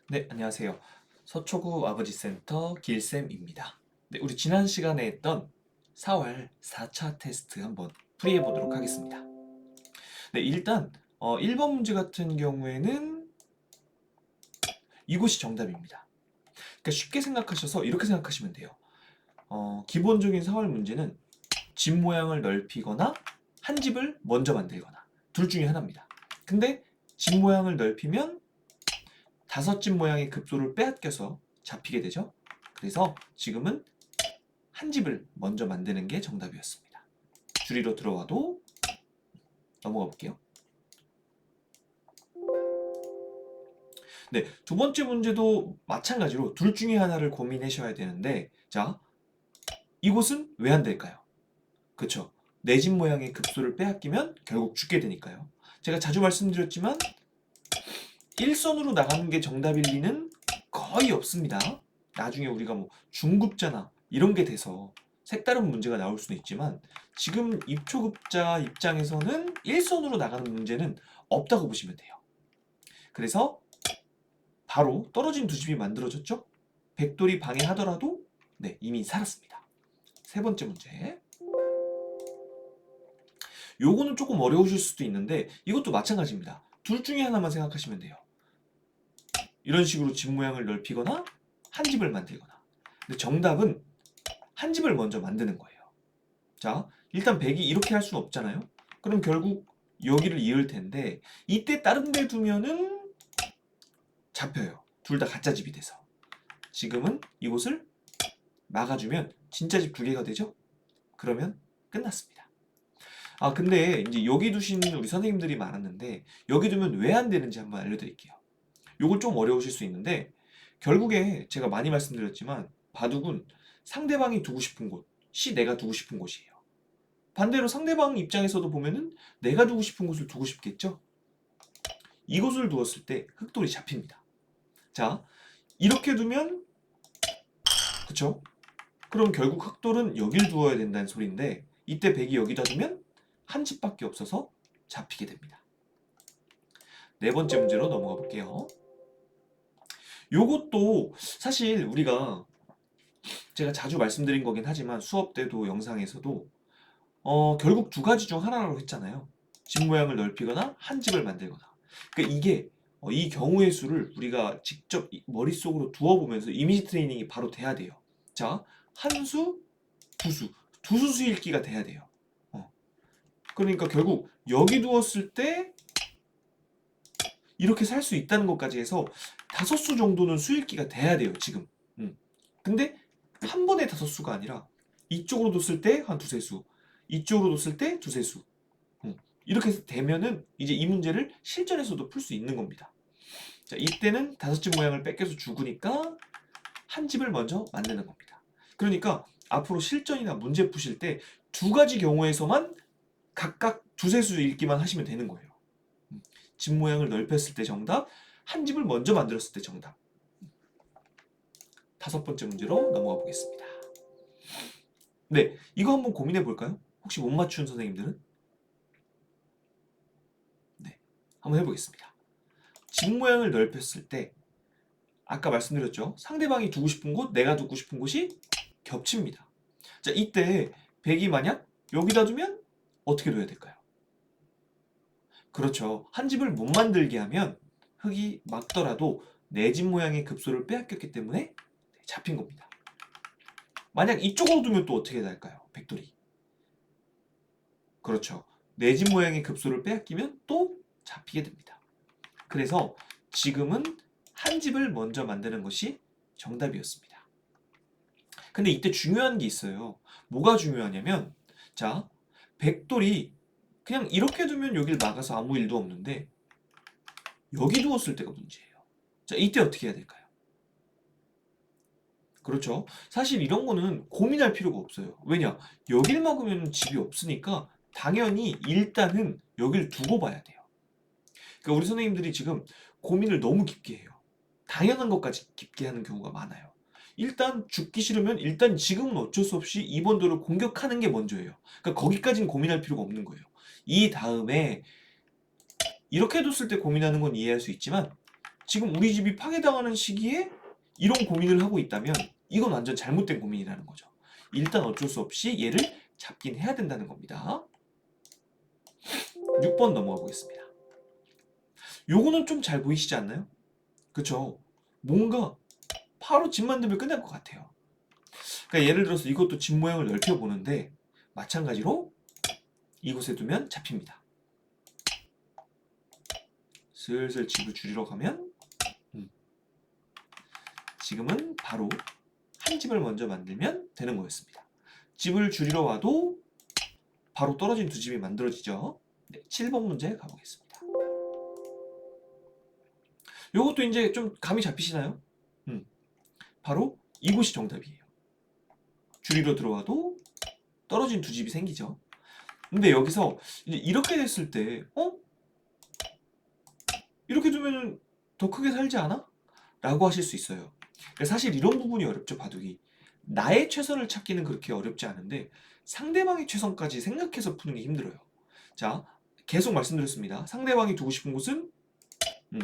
네, 안녕하세요. 서초구 아버지센터 길쌤입니다. 네, 우리 지난 시간에 했던 4월 4차 테스트 한번 풀이해 보도록 하겠습니다. 네, 일단 1번 문제 같은 경우에는 이곳이 정답입니다. 그러니까 쉽게 생각하셔서 이렇게 생각하시면 돼요. 기본적인 4월 문제는 집 모양을 넓히거나 한 집을 먼저 만들거나 둘 중에 하나입니다. 근데 집 모양을 넓히면 다섯 집 모양의 급소를 빼앗겨서 잡히게 되죠. 그래서 지금은 한 집을 먼저 만드는 게 정답이었습니다. 줄이로 들어와도 넘어가 볼게요. 네, 두 번째 문제도 마찬가지로 둘 중에 하나를 고민하셔야 되는데, 자, 이곳은 왜 안 될까요? 그쵸? 내 집 모양의 급소를 빼앗기면 결국 죽게 되니까요. 제가 자주 말씀드렸지만 일선으로 나가는 게 정답일 리는 거의 없습니다. 나중에 우리가 뭐 중급자나 이런 게 돼서 색다른 문제가 나올 수는 있지만 지금 입초급자 입장에서는 일선으로 나가는 문제는 없다고 보시면 돼요. 그래서 바로 떨어진 두 집이 만들어졌죠? 백돌이 방해하더라도 네, 이미 살았습니다. 세 번째 문제. 요거는 조금 어려우실 수도 있는데 이것도 마찬가지입니다. 둘 중에 하나만 생각하시면 돼요. 이런 식으로 집 모양을 넓히거나 한 집을 만들거나. 근데 정답은 한 집을 먼저 만드는 거예요. 자, 일단 100이 이렇게 할 수는 없잖아요. 그럼 결국 여기를 이을 텐데 이때 다른 데 두면은 잡혀요. 둘 다 가짜 집이 돼서. 지금은 이곳을 막아주면 진짜 집 두 개가 되죠? 그러면 끝났습니다. 아, 근데 이제 여기 두시는 우리 선생님들이 많았는데 여기 두면 왜 안 되는지 한번 알려드릴게요. 요거 좀 어려우실 수 있는데 결국에 제가 많이 말씀드렸지만 바둑은 상대방이 두고 싶은 곳이 내가 두고 싶은 곳이에요. 반대로 상대방 입장에서도 보면은 내가 두고 싶은 곳을 두고 싶겠죠? 이곳을 두었을 때 흑돌이 잡힙니다. 자, 이렇게 두면 그쵸? 그럼 결국 흑돌은 여길 두어야 된다는 소리인데 이때 백이 여기다 두면 한 집밖에 없어서 잡히게 됩니다. 네 번째 문제로 넘어가 볼게요. 요것도 사실 우리가 제가 자주 말씀드린 거긴 하지만 수업 때도 영상에서도 결국 두 가지 중 하나라고 했잖아요. 집 모양을 넓히거나 한 집을 만들거나. 그러니까 이게 이 경우의 수를 우리가 직접 머릿속으로 두어보면서 이미지 트레이닝이 바로 돼야 돼요. 자, 한 수, 두 수. 두 수 수읽기가 돼야 돼요. 어. 그러니까 결국 여기 두었을 때 이렇게 살 수 있다는 것까지 해서 다섯 수 정도는 수읽기가 돼야 돼요, 지금. 근데 한 번에 다섯 수가 아니라 이쪽으로 뒀을 때 한 두세 수, 이쪽으로 뒀을 때 두세 수. 이렇게 해서 되면은 이제 이 문제를 실전에서도 풀 수 있는 겁니다. 자, 이때는 다섯 집 모양을 뺏겨서 죽으니까 한 집을 먼저 만드는 겁니다. 그러니까 앞으로 실전이나 문제 푸실 때 두 가지 경우에서만 각각 두세 수 읽기만 하시면 되는 거예요. 집 모양을 넓혔을 때 정답, 한 집을 먼저 만들었을 때 정답. 다섯 번째 문제로 넘어가 보겠습니다. 네, 이거 한번 고민해 볼까요? 혹시 못 맞춘 선생님들은? 네, 한번 해보겠습니다. 집 모양을 넓혔을 때 아까 말씀드렸죠. 상대방이 두고 싶은 곳, 내가 두고 싶은 곳이 겹칩니다. 자, 이때 백이 만약 여기다 두면 어떻게 둬야 될까요? 그렇죠. 한 집을 못 만들게 하면 흙이 막더라도 내 집 모양의 급소를 빼앗겼기 때문에 잡힌 겁니다. 만약 이쪽으로 두면 또 어떻게 될까요? 백돌이. 그렇죠. 내 집 모양의 급소를 빼앗기면 또 잡히게 됩니다. 그래서 지금은 한 집을 먼저 만드는 것이 정답이었습니다. 근데 이때 중요한 게 있어요. 뭐가 중요하냐면, 자, 백돌이 그냥 이렇게 두면 여길 막아서 아무 일도 없는데, 여기 두었을 때가 문제예요. 자, 이때 어떻게 해야 될까요? 그렇죠. 사실 이런 거는 고민할 필요가 없어요. 왜냐? 여길 막으면 집이 없으니까 당연히 일단은 여길 두고 봐야 돼요. 그러니까 우리 선생님들이 지금 고민을 너무 깊게 해요. 당연한 것까지 깊게 하는 경우가 많아요. 일단 죽기 싫으면 일단 지금은 어쩔 수 없이 2번 도를 공격하는 게 먼저예요. 그러니까 거기까지는 고민할 필요가 없는 거예요. 이 다음에 이렇게 뒀을 때 고민하는 건 이해할 수 있지만 지금 우리 집이 파괴당하는 시기에 이런 고민을 하고 있다면 이건 완전 잘못된 고민이라는 거죠. 일단 어쩔 수 없이 얘를 잡긴 해야 된다는 겁니다. 6번 넘어가 보겠습니다. 요거는 좀 잘 보이시지 않나요? 그쵸? 뭔가 바로 집 만들면 끝날 것 같아요. 그러니까 예를 들어서 이것도 집 모양을 넓혀보는데 마찬가지로 이곳에 두면 잡힙니다. 슬슬 집을 줄이러 가면 지금은 바로 한 집을 먼저 만들면 되는 거였습니다. 집을 줄이러 와도 바로 떨어진 두 집이 만들어지죠. 네, 7번 문제 가보겠습니다. 요것도 이제 좀 감이 잡히시나요? 바로 이곳이 정답이에요. 줄이러 들어와도 떨어진 두 집이 생기죠. 근데 여기서 이제 이렇게 됐을 때 이렇게 두면 더 크게 살지 않아? 라고 하실 수 있어요. 사실 이런 부분이 어렵죠, 바둑이. 나의 최선을 찾기는 그렇게 어렵지 않은데 상대방의 최선까지 생각해서 푸는 게 힘들어요. 자, 계속 말씀드렸습니다. 상대방이 두고 싶은 곳은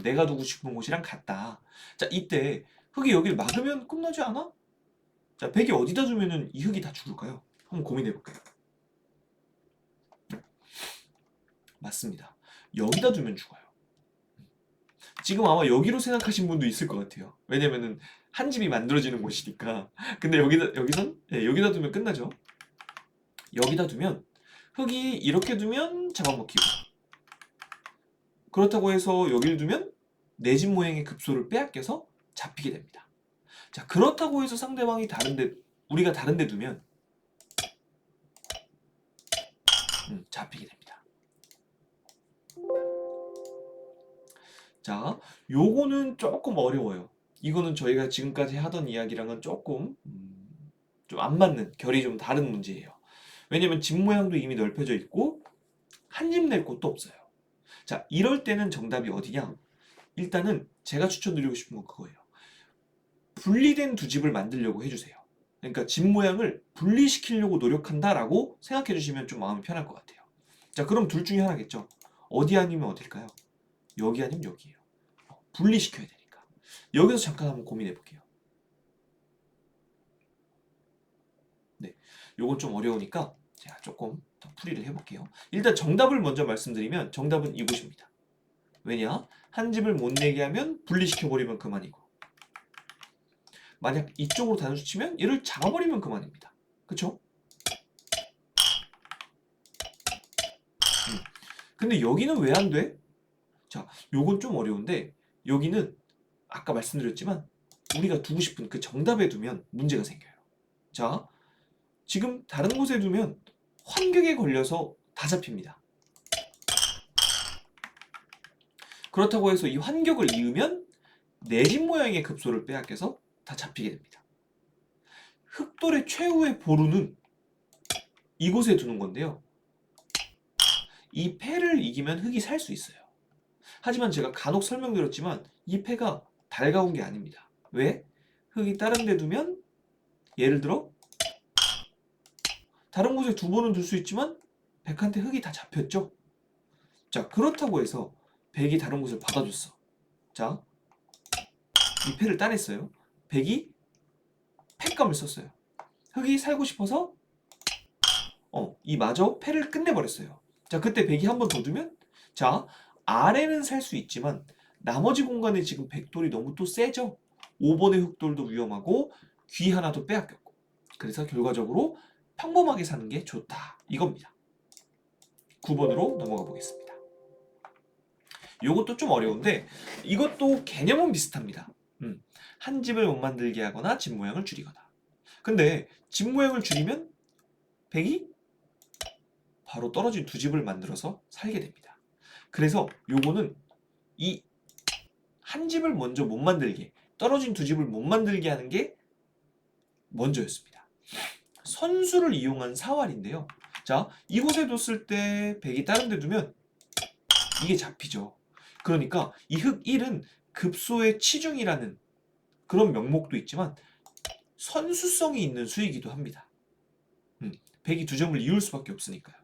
내가 두고 싶은 곳이랑 같다. 자, 이때 흙이 여기를 막으면 끝나지 않아? 자, 백이 어디다 두면은 이 흙이 다 죽을까요? 한번 고민해 볼까요? 맞습니다. 여기다 두면 죽어요. 지금 아마 여기로 생각하신 분도 있을 것 같아요. 왜냐면은 한 집이 만들어지는 곳이니까. 근데 여기선 여기다 두면 끝나죠. 여기다 두면 흙이 이렇게 두면 잡아먹히고, 그렇다고 해서 여기를 두면 내 집 모양의 급소를 빼앗겨서 잡히게 됩니다. 자, 그렇다고 해서 상대방이 다른데, 우리가 다른데 두면 잡히게 됩니다. 자, 요거는 조금 어려워요. 이거는 저희가 지금까지 하던 이야기랑은 조금 좀 안 맞는, 결이 좀 다른 문제예요. 왜냐면 집 모양도 이미 넓혀져 있고 한 집 낼 곳도 없어요. 자, 이럴 때는 정답이 어디냐? 일단은 제가 추천드리고 싶은 건 그거예요. 분리된 두 집을 만들려고 해주세요. 그러니까 집 모양을 분리시키려고 노력한다라고 생각해 주시면 좀 마음이 편할 것 같아요. 자, 그럼 둘 중에 하나겠죠. 어디 아니면 어딜까요? 여기 아니면 여기예요. 분리시켜야 되니까. 여기서 잠깐 한번 고민해 볼게요. 네, 요건 좀 어려우니까 제가 조금 더 풀이를 해볼게요. 일단 정답을 먼저 말씀드리면 정답은 이곳입니다. 왜냐? 한 집을 못 내게 하면 분리시켜버리면 그만이고, 만약 이쪽으로 단수 치면 얘를 잡아버리면 그만입니다. 그쵸? 근데 여기는 왜 안 돼? 자, 요건 좀 어려운데 여기는 아까 말씀드렸지만 우리가 두고 싶은 그 정답에 두면 문제가 생겨요. 자, 지금 다른 곳에 두면 환경에 걸려서 다 잡힙니다. 그렇다고 해서 이 환경을 이으면 내 집 모양의 급소를 빼앗겨서 다 잡히게 됩니다. 흑돌의 최후의 보루는 이곳에 두는 건데요. 이 패를 이기면 흑이 살 수 있어요. 하지만 제가 간혹 설명드렸지만 이 패가 달가운 게 아닙니다. 왜? 흑이 다른 데 두면 예를 들어 다른 곳에 두 번은 둘 수 있지만 백한테 흑이 다 잡혔죠. 자, 그렇다고 해서 백이 다른 곳을 받아줬어. 자, 이 패를 따냈어요. 백이 패감을 썼어요. 흑이 살고 싶어서 이마저 패를 끝내버렸어요. 자, 그때 백이 한 번 더 두면, 자, 아래는 살 수 있지만 나머지 공간에 지금 백돌이 너무 또 세죠. 5번의 흑돌도 위험하고 귀 하나도 빼앗겼고, 그래서 결과적으로 평범하게 사는 게 좋다, 이겁니다. 9번으로 넘어가 보겠습니다. 이것도 좀 어려운데 이것도 개념은 비슷합니다. 한 집을 못 만들게 하거나 집 모양을 줄이거나. 근데 집 모양을 줄이면 백이 바로 떨어진 두 집을 만들어서 살게 됩니다. 그래서 요거는 이 한 집을 먼저 못 만들게, 떨어진 두 집을 못 만들게 하는 게 먼저였습니다. 선수를 이용한 사활인데요. 자, 이곳에 뒀을 때 백이 다른 데 두면 이게 잡히죠. 그러니까 이 흑 1은 급소의 치중이라는 그런 명목도 있지만 선수성이 있는 수이기도 합니다. 백이 두 점을 이을 수밖에 없으니까요.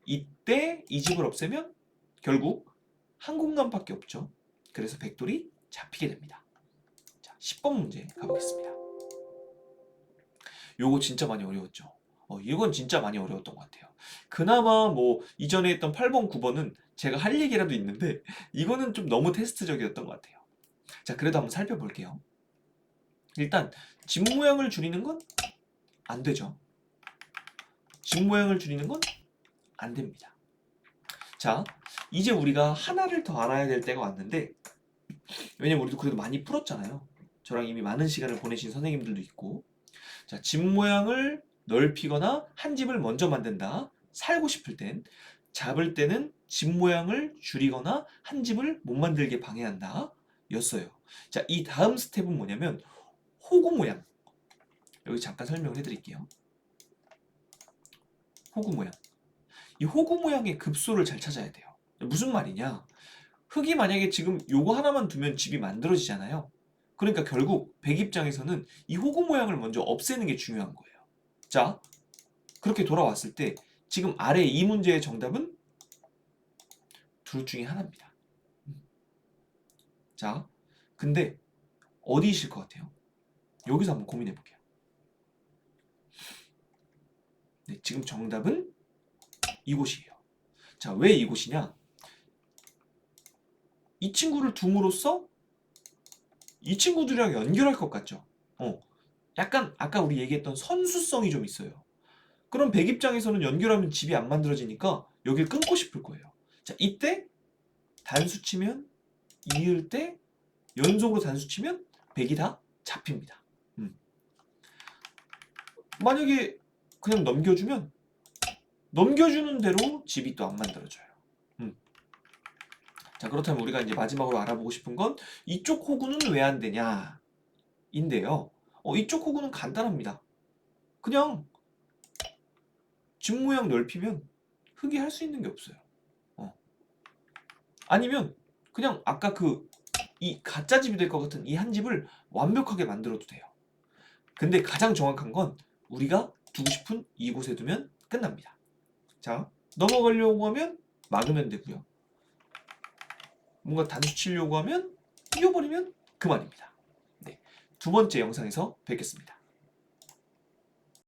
이때 이 집을 없애면 결국 한 공간밖에 없죠. 그래서 백돌이 잡히게 됩니다. 자, 10번 문제 가보겠습니다. 요거 진짜 많이 어려웠죠. 이건 진짜 많이 어려웠던 것 같아요. 그나마 뭐 이전에 했던 8번, 9번은 제가 할 얘기라도 있는데 이거는 좀 너무 테스트적이었던 것 같아요. 자, 그래도 한번 살펴볼게요. 일단 집 모양을 줄이는 건 안 되죠. 집 모양을 줄이는 건 안 됩니다. 자, 이제 우리가 하나를 더 알아야 될 때가 왔는데, 왜냐면 우리도 그래도 많이 풀었잖아요. 저랑 이미 많은 시간을 보내신 선생님들도 있고. 자, 집 모양을 넓히거나 한 집을 먼저 만든다. 살고 싶을 땐. 잡을 때는 집 모양을 줄이거나 한 집을 못 만들게 방해한다. 였어요. 자, 이 다음 스텝은 뭐냐면 호구 모양. 여기 잠깐 설명을 해드릴게요. 호구 모양. 이 호구 모양의 급소를 잘 찾아야 돼요. 무슨 말이냐? 흙이 만약에 지금 요거 하나만 두면 집이 만들어지잖아요. 그러니까 결국 백 입장에서는 이 호구 모양을 먼저 없애는 게 중요한 거예요. 자, 그렇게 돌아왔을 때 지금 아래 이 문제의 정답은 둘 중에 하나입니다. 자, 근데 어디이실 것 같아요? 여기서 한번 고민해 볼게요. 네, 지금 정답은 이곳이에요. 자, 왜 이곳이냐? 이 친구를 둠으로써 이 친구들이랑 연결할 것 같죠? 약간 아까 우리 얘기했던 선수성이 좀 있어요. 그럼 백 입장에서는 연결하면 집이 안 만들어지니까 여길 끊고 싶을 거예요. 자, 이때 단수 치면 이을 때 연속으로 단수 치면 백이 다 잡힙니다. 만약에 그냥 넘겨주면 넘겨주는 대로 집이 또 안 만들어져요. 자, 그렇다면 우리가 이제 마지막으로 알아보고 싶은 건 이쪽 호구는 왜 안 되냐 인데요. 이쪽 호구는 간단합니다. 그냥 집 모양 넓히면 흙이 할 수 있는 게 없어요. 아니면 그냥 아까 이 가짜 집이 될 것 같은 이 한 집을 완벽하게 만들어도 돼요. 근데 가장 정확한 건 우리가 두고 싶은 이곳에 두면 끝납니다. 자, 넘어가려고 하면 막으면 되고요. 뭔가 단수 치려고 하면 띄워버리면 그만입니다. 네, 두 번째 영상에서 뵙겠습니다.